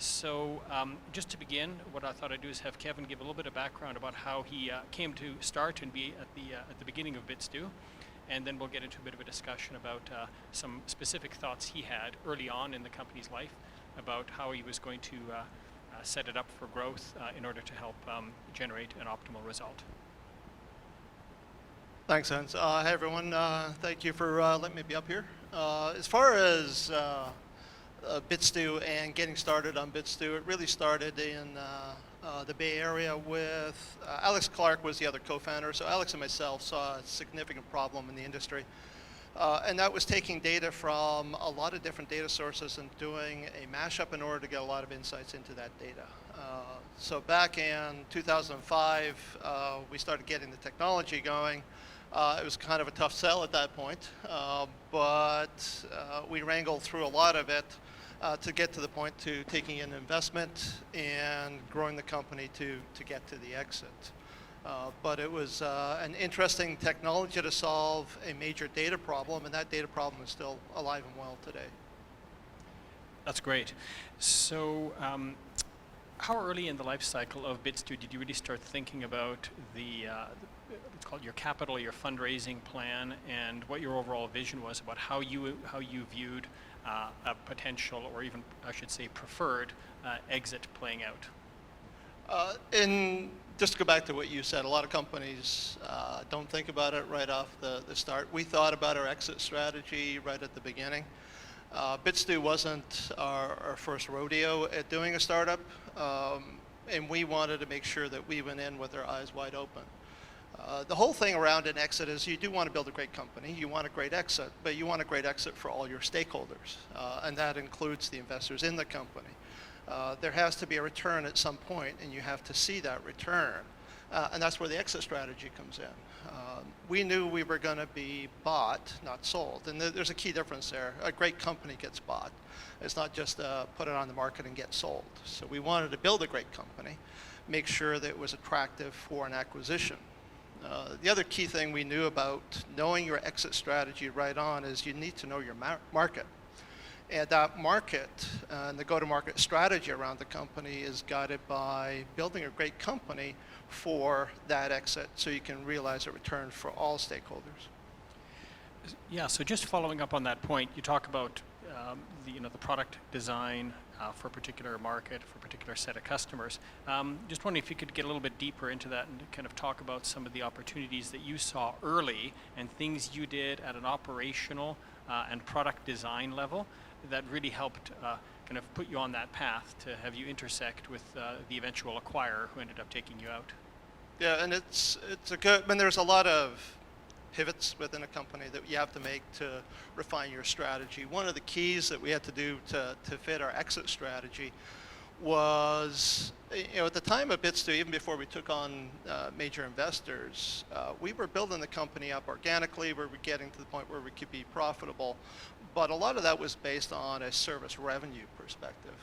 So just to begin, what I thought I'd do is have Kevin give a little bit of background about how he came to start and be at the beginning of BitStew, and then we'll get into a bit of a discussion about some specific thoughts he had early on in the company's life about how he was going to set it up for growth in order to help generate an optimal result. Thanks, Hans. Hi, everyone. Thank you for letting me be up here. As far as BitStew and getting started on BitStew, it really started in the Bay Area with Alex Clark was the other co-founder. So Alex and myself saw a significant problem in the industry. And that was taking data from a lot of different data sources and doing a mashup in order to get a lot of insights into that data. So back in 2005, we started getting the technology going. It was kind of a tough sell at that point, but we wrangled through a lot of it to get to the point to taking in investment and growing the company to get to the exit. But it was an interesting technology to solve a major data problem, and that data problem is still alive and well today. That's great. So how early in the life cycle of BitStew did you really start thinking about it's called your capital, your fundraising plan, and what your overall vision was about how you viewed a potential, or even I should say preferred, exit playing out? And just to go back to what you said, a lot of companies don't think about it right off the start. We thought about our exit strategy right at the beginning. BitStew wasn't our first rodeo at doing a startup, and we wanted to make sure that we went in with our eyes wide open. The whole thing around an exit is you do want to build a great company, you want a great exit, but you want a great exit for all your stakeholders, and that includes the investors in the company. There has to be a return at some point, and you have to see that return, and that's where the exit strategy comes in. We knew we were going to be bought, not sold, and there's a key difference there. A great company gets bought. It's not just put it on the market and get sold. So we wanted to build a great company, make sure that it was attractive for an acquisition. The other key thing we knew about knowing your exit strategy right on is you need to know your market. And that market and the go-to-market strategy around the company is guided by building a great company for that exit so you can realize a return for all stakeholders. Yeah, so just following up on that point, you talk about the product design for a particular market, for a particular set of customers. Just wondering if you could get a little bit deeper into that and kind of talk about some of the opportunities that you saw early and things you did at an operational and product design level that really helped kind of put you on that path to have you intersect with the eventual acquirer who ended up taking you out. Yeah, and it's a good, I mean, there's a lot of pivots within a company that you have to make to refine your strategy. One of the keys that we had to do to fit our exit strategy was, at the time of BitStew, even before we took on major investors, we were building the company up organically. We were getting to the point where we could be profitable, but a lot of that was based on a service revenue perspective.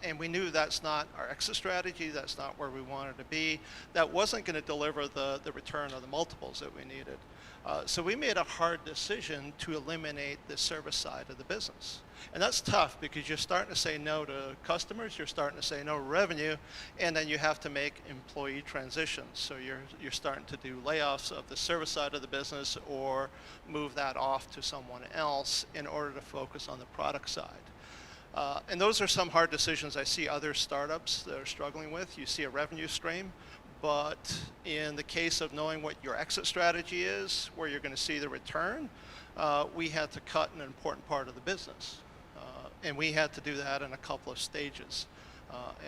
And we knew that's not our exit strategy, that's not where we wanted to be. That wasn't going to deliver the return of the multiples that we needed. So we made a hard decision to eliminate the service side of the business. And that's tough because you're starting to say no to customers, you're starting to say no to revenue, and then you have to make employee transitions. So you're starting to do layoffs of the service side of the business or move that off to someone else in order to focus on the product side. And those are some hard decisions I see other startups that are struggling with. You see a revenue stream, but in the case of knowing what your exit strategy is, where you're going to see the return, we had to cut an important part of the business. And we had to do that in a couple of stages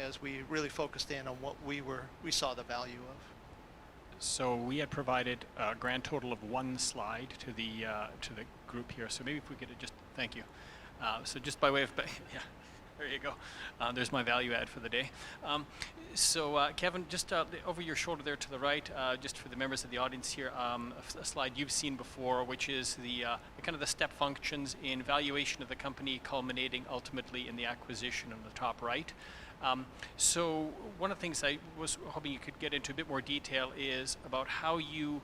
as we really focused in on what we saw the value of. So we had provided a grand total of one slide to the group here. So maybe if we could just, thank you. So just by way of, yeah, there you go. There's my value add for the day. So Kevin, just over your shoulder there to the right, just for the members of the audience here, a slide you've seen before, which is the kind of the step functions in valuation of the company culminating ultimately in the acquisition on the top right. So one of the things I was hoping you could get into a bit more detail is about how you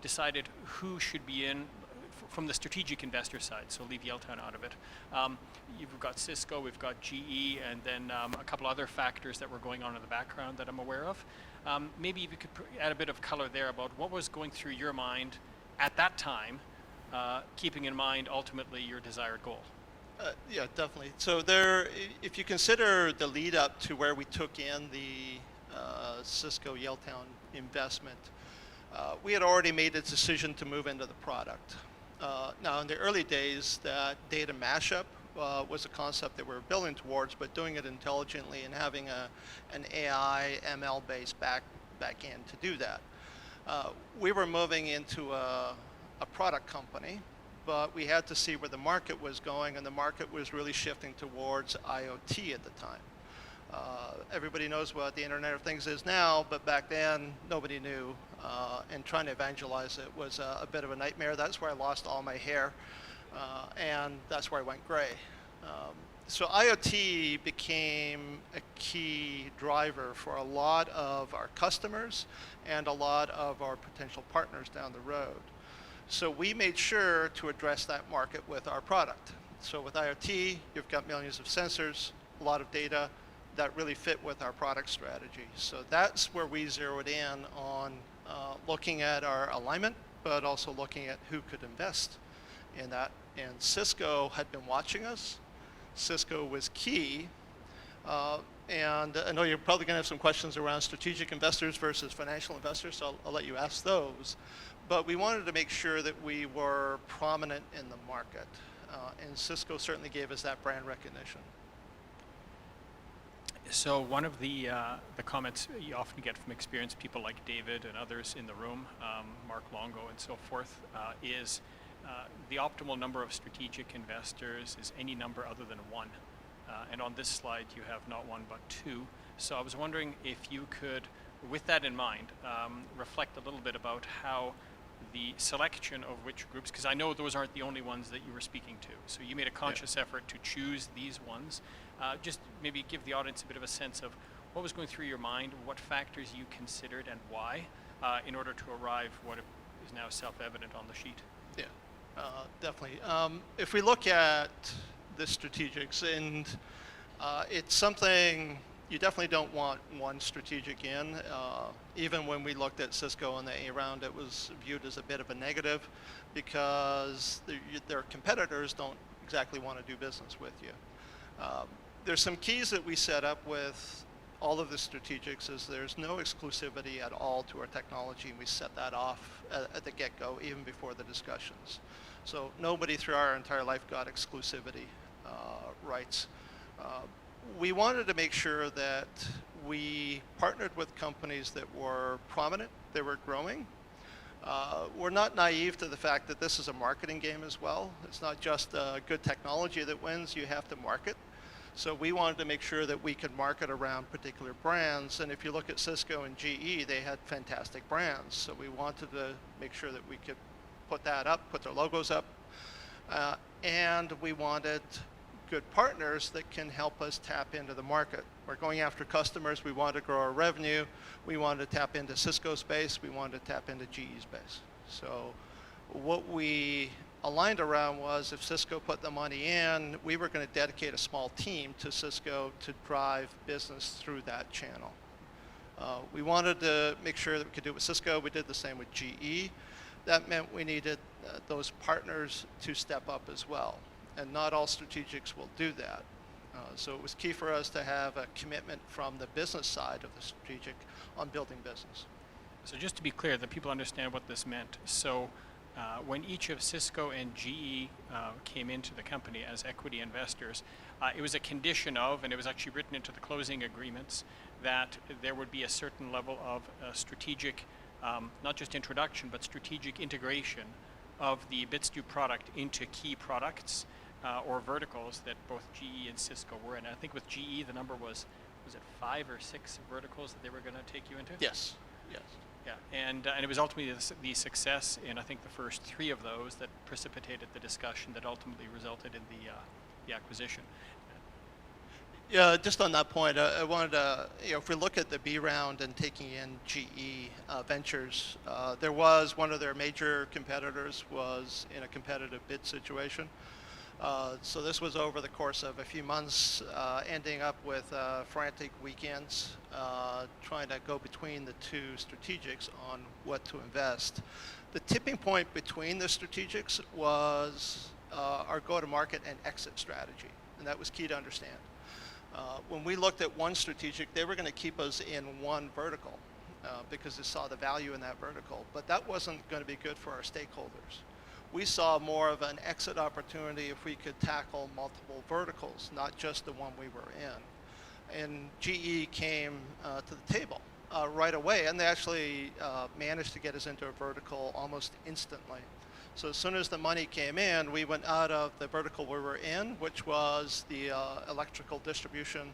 decided who should be in from the strategic investor side, so leave Yaletown out of it. You've got Cisco, we've got GE, and then a couple other factors that were going on in the background that I'm aware of. Maybe if you could add a bit of color there about what was going through your mind at that time, keeping in mind ultimately your desired goal. Yeah, definitely. So if you consider the lead up to where we took in the Cisco Yaletown investment, we had already made a decision to move into the product. Now, in the early days, that data mashup was a concept that we were building towards, but doing it intelligently and having an AI, ML-based back end to do that. We were moving into a product company, but we had to see where the market was going, and the market was really shifting towards IoT at the time. Everybody knows what the Internet of Things is now, but back then nobody knew, and trying to evangelize it was a bit of a nightmare. That's where I lost all my hair, and that's where I went gray. So IoT became a key driver for a lot of our customers and a lot of our potential partners down the road. So we made sure to address that market with our product. So with IoT, you've got millions of sensors, a lot of data that really fit with our product strategy. So that's where we zeroed in on looking at our alignment, but also looking at who could invest in that. And Cisco had been watching us. Cisco was key. And I know you're probably going to have some questions around strategic investors versus financial investors, so I'll let you ask those. But we wanted to make sure that we were prominent in the market. And Cisco certainly gave us that brand recognition. So one of the comments you often get from experienced people like David and others in the room, Mark Longo and so forth, is the optimal number of strategic investors is any number other than one. And on this slide you have not one but two. So I was wondering if you could, with that in mind, reflect a little bit about how the selection of which groups, because I know those aren't the only ones that you were speaking to. So you made a conscious effort to choose these ones. Just maybe give the audience a bit of a sense of what was going through your mind, what factors you considered and why, in order to arrive what is now self-evident on the sheet. Yeah, definitely. If we look at the strategics, and it's something you definitely don't want one strategic in. Even when we looked at Cisco in the A round, it was viewed as a bit of a negative because their competitors don't exactly want to do business with you. There's some keys that we set up with all of the strategics is there's no exclusivity at all to our technology, and we set that off at the get-go, even before the discussions. So nobody through our entire life got exclusivity rights. We wanted to make sure that we partnered with companies that were prominent, they were growing. We're not naive to the fact that this is a marketing game as well. It's not just good technology that wins, you have to market. So we wanted to make sure that we could market around particular brands. And if you look at Cisco and GE, they had fantastic brands. So we wanted to make sure that we could put that up, put their logos up. And we wanted good partners that can help us tap into the market. We're going after customers. We want to grow our revenue. We wanted to tap into Cisco space. We wanted to tap into GE space. So what we aligned around was if Cisco put the money in, we were going to dedicate a small team to Cisco to drive business through that channel. We wanted to make sure that we could do it with Cisco. We did the same with GE. That meant we needed those partners to step up as well. And not all strategics will do that. So it was key for us to have a commitment from the business side of the strategic on building business. So just to be clear, that people understand what this meant. So when each of Cisco and GE came into the company as equity investors, it was a condition of, and it was actually written into the closing agreements, that there would be a certain level of strategic, not just introduction, but strategic integration of the BitStew product into key products or verticals that both GE and Cisco were in. I think with GE, the number was it 5 or 6 verticals that they were going to take you into? Yes, yes. Yeah, and it was ultimately the success in, I think, the first 3 of those that precipitated the discussion that ultimately resulted in the acquisition. Yeah, just on that point, I wanted to, if we look at the B round and taking in GE Ventures, there was one of their major competitors was in a competitive bid situation. So this was over the course of a few months, ending up with frantic weekends, trying to go between the two strategics on what to invest. The tipping point between the strategics was our go-to-market and exit strategy, and that was key to understand. When we looked at one strategic, they were going to keep us in one vertical because they saw the value in that vertical, but that wasn't going to be good for our stakeholders. We saw more of an exit opportunity if we could tackle multiple verticals, not just the one we were in. And GE came to the table right away, and they actually managed to get us into a vertical almost instantly. So as soon as the money came in, we went out of the vertical we were in, which was the electrical distribution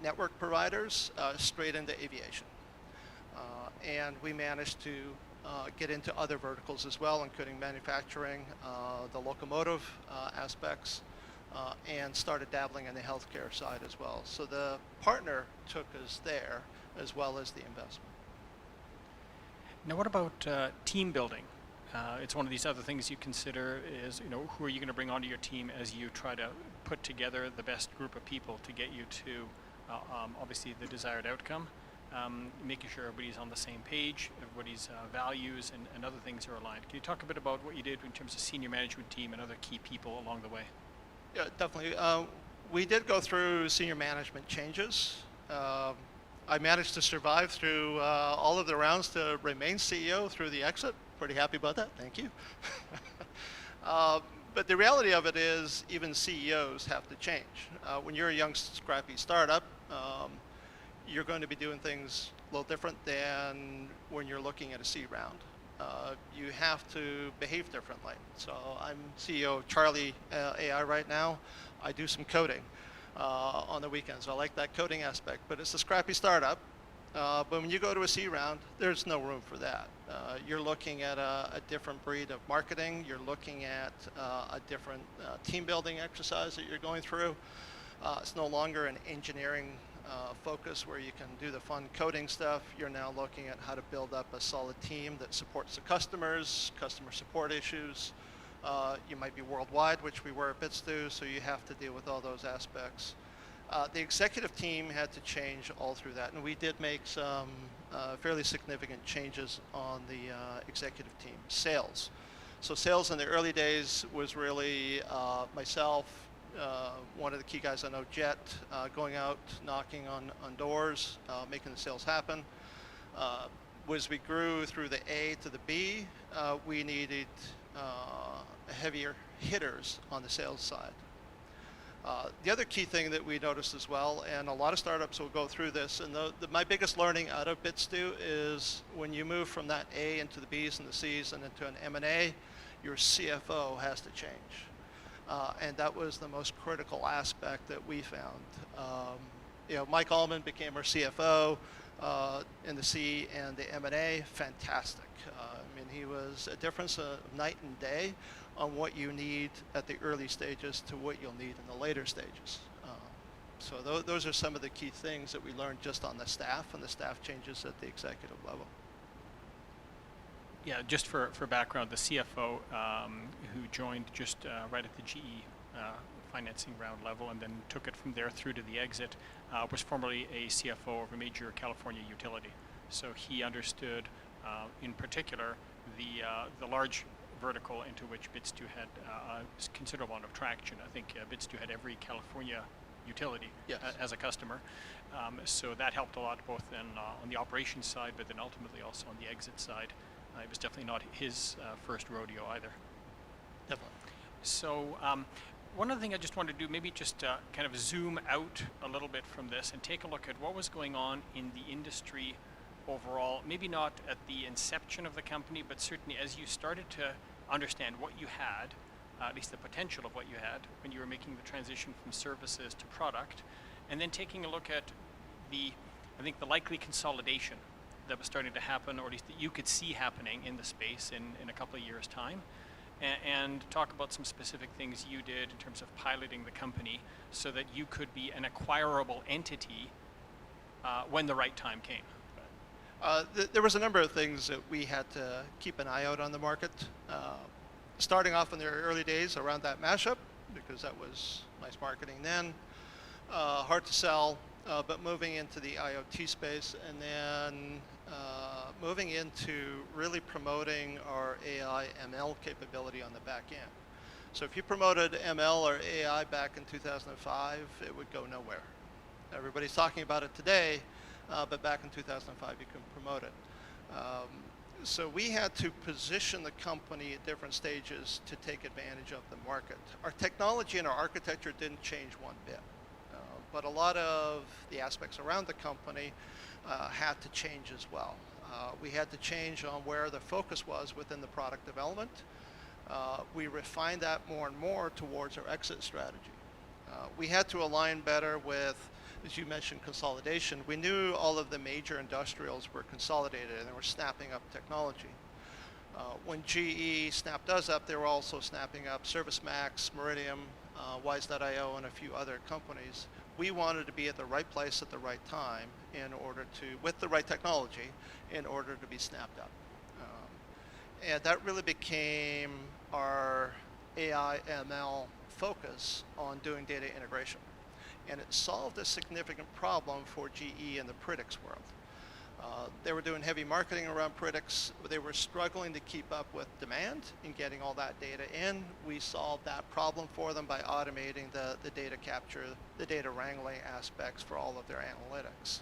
network providers, straight into aviation. And we managed to get into other verticals as well, including manufacturing, the locomotive aspects, and started dabbling in the healthcare side as well. So the partner took us there as well as the investment. Now, what about team building? It's one of these other things you consider is, who are you going to bring onto your team as you try to put together the best group of people to get you to, obviously, the desired outcome, making sure everybody's on the same page, everybody's values and other things are aligned. Can you talk a bit about what you did in terms of senior management team and other key people along the way? Yeah, definitely. We did go through senior management changes. I managed to survive through all of the rounds to remain CEO through the exit. Pretty happy about that. Thank you. But the reality of it is even CEOs have to change. When you're a young, scrappy startup, you're going to be doing things a little different than when you're looking at a seed round. You have to behave differently. So I'm CEO of Charlie AI right now. I do some coding on the weekends. I like that coding aspect, but it's a scrappy startup. But when you go to a C round, there's no room for that. You're looking at a different breed of marketing. You're looking at a different team building exercise that you're going through. It's no longer an engineering focus where you can do the fun coding stuff. You're now looking at how to build up a solid team that supports the customers, customer support issues. You might be worldwide, which we were at BitsDo, so you have to deal with all those aspects. The executive team had to change all through that, and we did make some fairly significant changes on the executive team. Sales. So sales in the early days was really myself, one of the key guys I know, Jet, going out, knocking on doors, making the sales happen. As we grew through the A to the B, we needed heavier hitters on the sales side. The other key thing that we noticed as well, and a lot of startups will go through this, and my biggest learning out of BitsDo is when you move from that A into the B's and the C's and into an M&A, your CFO has to change. And that was the most critical aspect that we found. Mike Allman became our CFO in the C and the M&A, fantastic. He was a difference of night and day on what you need at the early stages to what you'll need in the later stages. So those are some of the key things that we learned just on the staff and the staff changes at the executive level. Yeah, just for background, the CFO who joined just right at the GE financing round level and then took it from there through to the exit was formerly a CFO of a major California utility. So he understood, in particular, the large vertical into which BitsDo had a considerable amount of traction. I think BitsDo had every California utility as a customer. So that helped a lot both on the operations side, but then ultimately also on the exit side. It was definitely not his first rodeo either. Definitely. So one other thing I just wanted to do, maybe just kind of zoom out a little bit from this and take a look at what was going on in the industry overall, maybe not at the inception of the company, but certainly as you started to understand what you had, at least the potential of what you had when you were making the transition from services to product, and then taking a look at the likely consolidation that was starting to happen, or at least that you could see happening in the space in a couple of years' time, and talk about some specific things you did in terms of piloting the company so that you could be an acquirable entity when the right time came. There was a number of things that we had to keep an eye out on the market. Starting off in the early days around that mashup, because that was nice marketing then, hard to sell, but moving into the IoT space, and then moving into really promoting our AI ML capability on the back end. So if you promoted ML or AI back in 2005, it would go nowhere. Everybody's talking about it today, but back in 2005 you couldn't promote it. So we had to position the company at different stages to take advantage of the market. Our technology and our architecture didn't change one bit, but a lot of the aspects around the company had to change as well. We had to change on where the focus was within the product development. We refined that more and more towards our exit strategy. We had to align better with, as you mentioned, consolidation. We knew all of the major industrials were consolidated and they were snapping up technology. When GE snapped us up, they were also snapping up ServiceMax, Meridian, Wise.io, and a few other companies. We wanted to be at the right place at the right time in order to, with the right technology, in order to be snapped up. And that really became our AI ML focus on doing data integration. And it solved a significant problem for GE in the predicts world. They were doing heavy marketing around predicts. They were struggling to keep up with demand and getting all that data in. We solved that problem for them by automating the data capture, the data wrangling aspects for all of their analytics.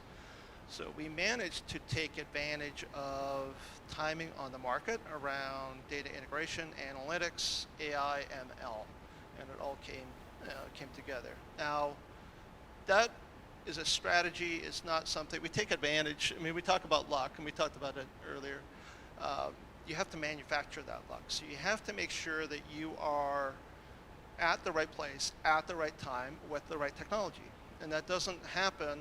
So we managed to take advantage of timing on the market around data integration, analytics, AI, ML, and it all came together. Now, that is a strategy. It's not something we take advantage. I mean, we talk about luck, and we talked about it earlier. You have to manufacture that luck. So you have to make sure that you are at the right place at the right time with the right technology, and that doesn't happen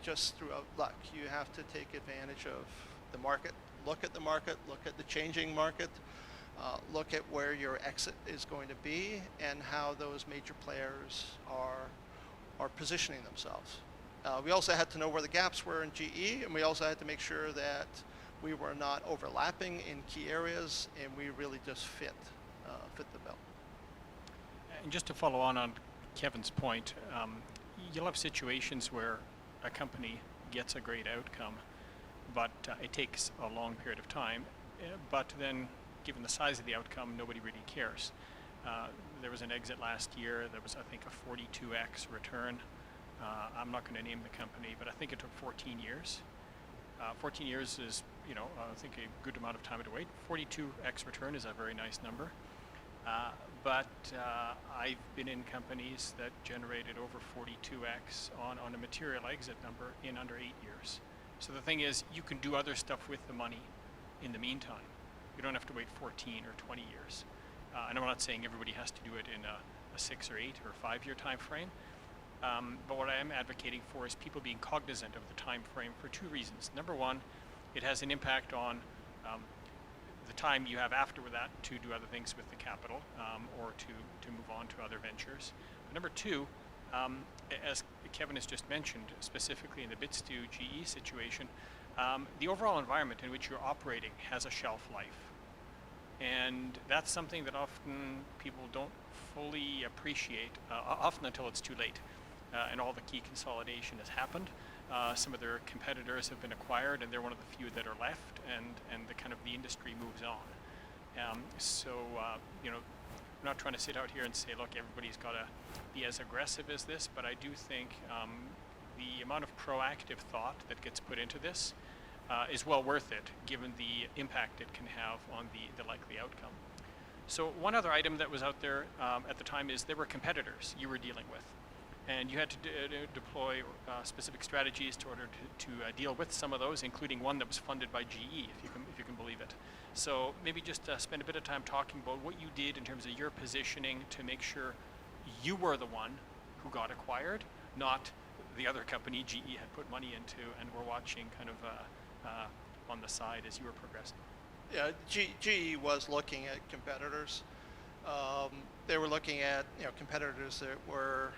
just through luck. You have to take advantage of the market. Look at the market. Look at the changing market. Look at where your exit is going to be and how those major players are positioning themselves. We also had to know where the gaps were in GE, and we also had to make sure that we were not overlapping in key areas, and we really just fit the bill. And just to follow on Kevin's point, you'll have situations where a company gets a great outcome, but it takes a long period of time. But then, given the size of the outcome, nobody really cares. There was an exit last year. There was, I think, a 42x return. I'm not going to name the company, but I think it took 14 years. 14 years is, I think a good amount of time to wait. 42x return is a very nice number. But I've been in companies that generated over 42x on a material exit number in under 8 years. So the thing is, you can do other stuff with the money in the meantime. You don't have to wait 14 or 20 years. And I'm not saying everybody has to do it in a 6 or 8 or 5 year time frame. But what I am advocating for is people being cognizant of the time frame for two reasons. Number one, it has an impact on the time you have after that to do other things with the capital or to move on to other ventures. But number two, as Kevin has just mentioned, specifically in the BitStew GE situation, the overall environment in which you're operating has a shelf life. And that's something that often people don't fully appreciate, often until it's too late. And all the key consolidation has happened. Some of their competitors have been acquired, and they're one of the few that are left, and the industry moves on. I'm not trying to sit out here and say, look, everybody's got to be as aggressive as this, but I do think the amount of proactive thought that gets put into this is well worth it, given the impact it can have on the likely outcome. So one other item that was out there at the time is there were competitors you were dealing with, and you had to deploy specific strategies in order to deal with some of those, including one that was funded by GE, if you can believe it. So maybe just spend a bit of time talking about what you did in terms of your positioning to make sure you were the one who got acquired, not the other company GE had put money into and were watching kind of on the side as you were progressing. Yeah, GE was looking at competitors. They were looking at competitors that were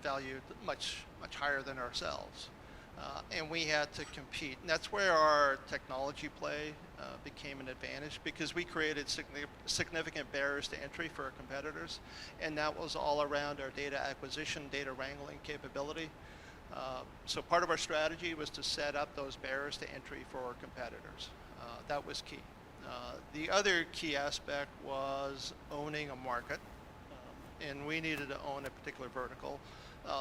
valued much higher than ourselves, and we had to compete. And that's where our technology play became an advantage because we created significant barriers to entry for our competitors, and that was all around our data acquisition, data wrangling capability. So part of our strategy was to set up those barriers to entry for our competitors. That was key. The other key aspect was owning a market, and we needed to own a particular vertical.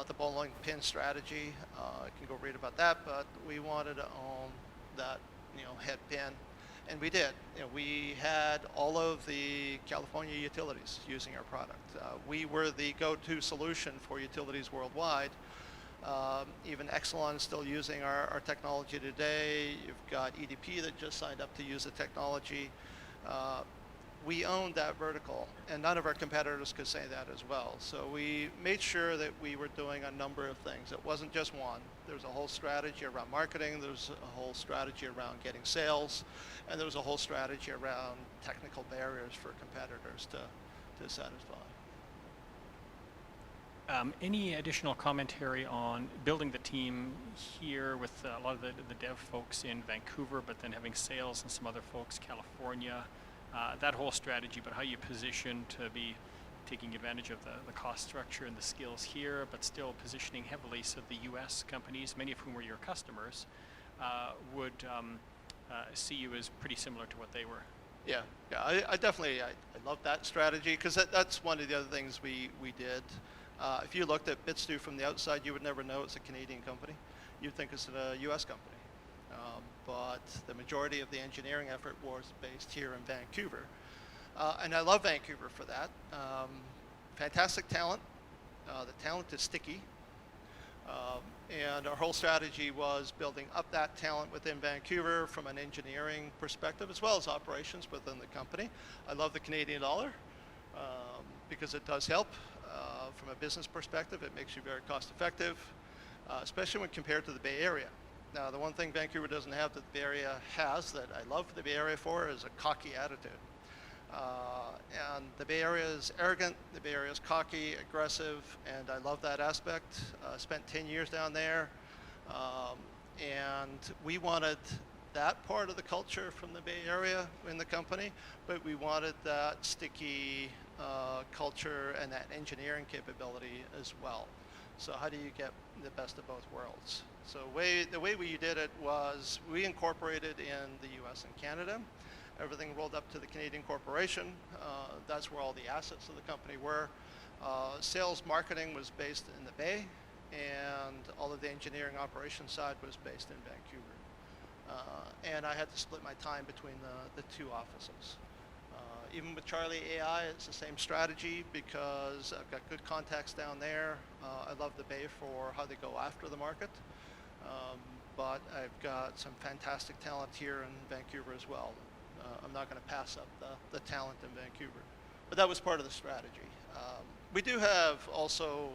The bowling pin strategy, I can go read about that, but we wanted to own that, head pin, and we did. We had all of the California utilities using our product. We were the go-to solution for utilities worldwide. Even Exelon is still using our technology today. You've got EDP that just signed up to use the technology. We owned that vertical, and none of our competitors could say that as well. So we made sure that we were doing a number of things. It wasn't just one. There was a whole strategy around marketing. There was a whole strategy around getting sales, and there was a whole strategy around technical barriers for competitors to satisfy. Any additional commentary on building the team here with a lot of the dev folks in Vancouver, but then having sales and some other folks, California, that whole strategy, but how you position to be taking advantage of the cost structure and the skills here, but still positioning heavily so the U.S. companies, many of whom were your customers, would see you as pretty similar to what they were. Yeah, I definitely, I love that strategy because that's one of the other things we did. If you looked at BitStew from the outside, you would never know it's a Canadian company. You'd think it's a U.S. company. But the majority of the engineering effort was based here in Vancouver. And I love Vancouver for that. Fantastic talent. The talent is sticky. And our whole strategy was building up that talent within Vancouver from an engineering perspective as well as operations within the company. I love the Canadian dollar because it does help. From a business perspective, it makes you very cost effective, especially when compared to the Bay Area. Now, the one thing Vancouver doesn't have that the Bay Area has that I love the Bay Area for is a cocky attitude. And the Bay Area is arrogant, the Bay Area is cocky, aggressive, and I love that aspect. Spent 10 years down there, and we wanted that part of the culture from the Bay Area in the company, but we wanted that sticky culture and that engineering capability as well. So how do you get the best of both worlds? So the way we did it was we incorporated in the US and Canada. Everything rolled up to the Canadian corporation. That's where all the assets of the company were. Sales marketing was based in the Bay, and all of the engineering operations side was based in Vancouver. And I had to split my time between the two offices. Even with Charlie AI, it's the same strategy because I've got good contacts down there. I love the Bay for how they go after the market. But I've got some fantastic talent here in Vancouver as well. I'm not going to pass up the talent in Vancouver. But that was part of the strategy. We do have also,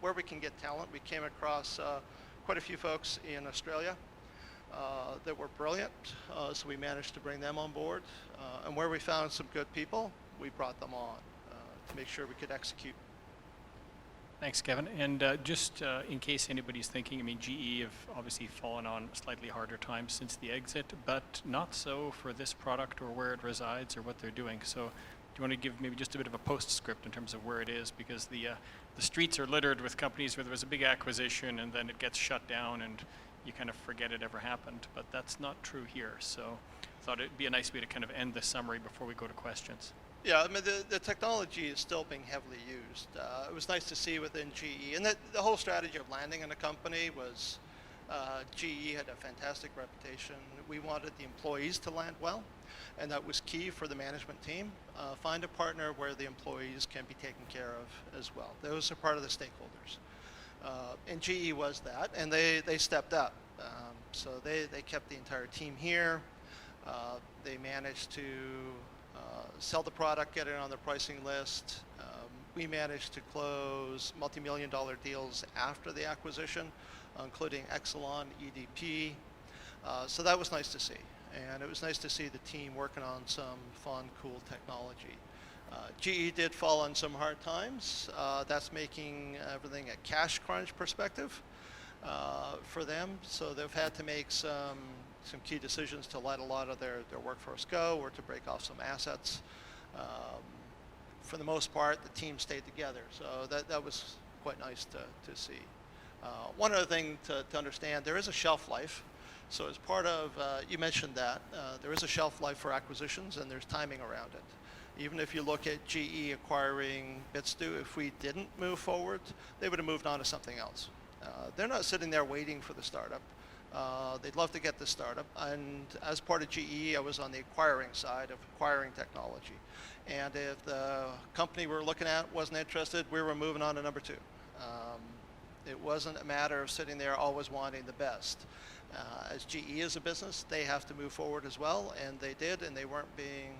where we can get talent, we came across quite a few folks in Australia that were brilliant, so we managed to bring them on board. And where we found some good people, we brought them on to make sure we could execute. Thanks, Kevin. And just in case anybody's thinking, I mean, GE have obviously fallen on slightly harder times since the exit, but not so for this product or where it resides or what they're doing. So do you want to give maybe just a bit of a postscript in terms of where it is? Because the streets are littered with companies where there was a big acquisition and then it gets shut down and you kind of forget it ever happened. But that's not true here. So I thought it'd be a nice way to kind of end the summary before we go to questions. Yeah, I mean, the technology is still being heavily used. It was nice to see within GE. And the whole strategy of landing in a company was GE had a fantastic reputation. We wanted the employees to land well, and that was key for the management team. Find a partner where the employees can be taken care of as well. Those are part of the stakeholders. And GE was that, and they stepped up. So they kept the entire team here. They managed to sell the product, get it on their pricing list. We managed to close multi-million-dollar deals after the acquisition, including Exelon, EDP. So that was nice to see. and it was nice to see the team working on some fun, cool technology. GE did fall on some hard times. That's making everything a cash crunch perspective for them. So they've had to make some key decisions to let a lot of their workforce go or to break off some assets. For the most part, the team stayed together. So that was quite nice to see. One other thing to understand, there is a shelf life. So as part of, you mentioned that, there is a shelf life for acquisitions and there's timing around it. Even if you look at GE acquiring Bitstu, if we didn't move forward, they would have moved on to something else. They're not sitting there waiting for the startup. They'd love to get the startup. And as part of GE, I was on the acquiring side of acquiring technology. And if the company we were looking at wasn't interested, we were moving on to number two. It wasn't a matter of sitting there always wanting the best. As GE is a business, they have to move forward as well, and they did, and they weren't being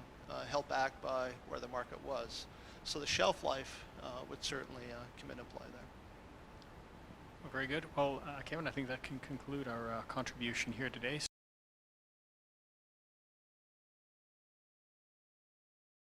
held back by where the market was. So the shelf life would certainly come into play there. Well, very good. Well, Kevin, I think that can conclude our contribution here today.